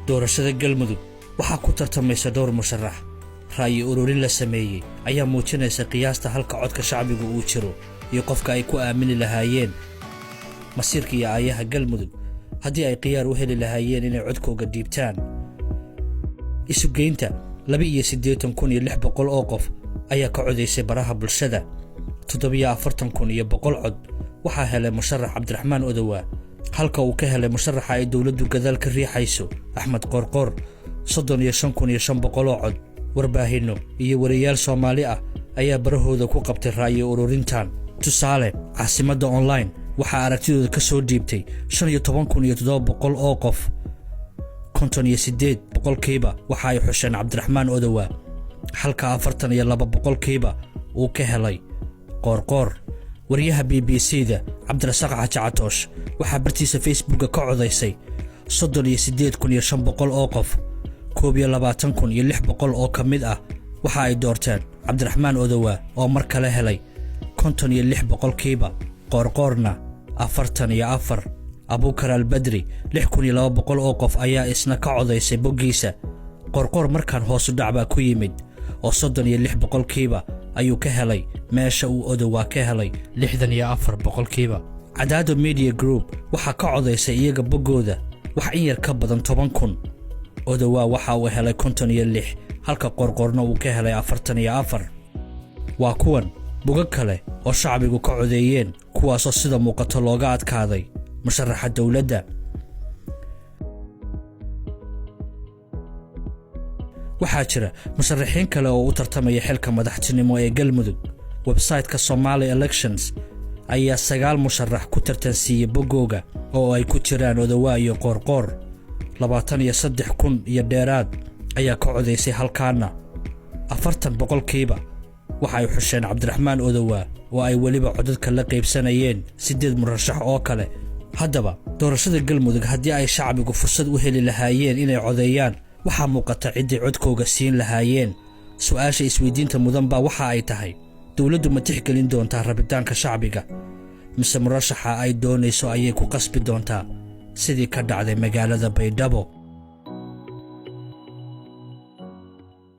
doorashada galmudug waxaa ku tartamaysa dhowr musharax ra'yi ururin la sameeyay ayaa muujinaysa qiyaasta halka codka shacbigu uu jiro iyo qofka ay ku aamini lahaayeen masiirka iyo aayaha galmudug haddii ay qiyaar u heli lahaayeen inay codkooga dhiibtaan. isugeynta 82,600 oo qof ayaa ka codaysay baraha bulshada. 47,100 cod waxaa helay musharax Cabdiraxmaan Odowa halka uu ka helay musharaxa ay dawladdu gadaal ka riixayso Axmed Qorqor 35,500 cod. warbaahinno iyo wariyaal Soomaali ah ayaa barahooda ku qabtay ra'yi ururintan. tusaale caasimadda online waxaa aragtidooda ka soo dhiibtay 15,700 oo qof. 58% waxa ay xusheen Cabdiraxmaan Odowa halka 42% uu ka helay Qorqor. wariyaha BBC-da Cabdirasaq Xajacatoosh waxaa bartiisa Facebook ka codaysay 38,500 oo qof. 22,600 oo ka mid ah waxa ay doorteen Cabdiraxmaan Odowa oo mar kale helay 56%. Qorqorna 44. Abuukar Albadri 6,200 oo qof ayaa isna ka codaysay boggiisa. Qorqor markaan hoos u dhac baa ku yimid oo 36% ayuu ka helay meesha uu Odowa ka helay 64%. Cadaado Media Group waxaa ka codaysay iyaga boggooda wax in yar ka badan 10,000. Odowa waxa uu helay 56 halka Qorqorna uu ka helay 44. waa kuwan bogag kale oo shacbigu ka codeeyeen kuwaasoo sida muuqato looga adkaaday musharaxa dawladda. waxaa jira musharaxiin kale oo u tartamaya xilka madaxtinimo ee galmudug. website-ka Somali Elections ayaa 9 musharax ku tartansiiyay boggooga oo ay ku jiraan Odowa iyo Qorqor. 23,000 iyo dheeraad ayaa ka codaysay halkaana 40% waxa ay xusheen Cabdiraxmaan Odowa oo ay weliba codadka la qaybsanayeen 8 murashax oo kale. haddaba doorashada galmudug haddii ay shacbigu fursad u heli lahaayeen inay codeeyaan waxaa muuqata ciddii codkooga siin lahaayeen. su'aasha isweydiinta mudan baa waxa ay tahay dawladdu ma tixgelin doontaa rabitaanka shacbiga mise murashaxa ay doonayso ayay ku qasbi doontaa sidii ka dhacday magaalada Baydhabo.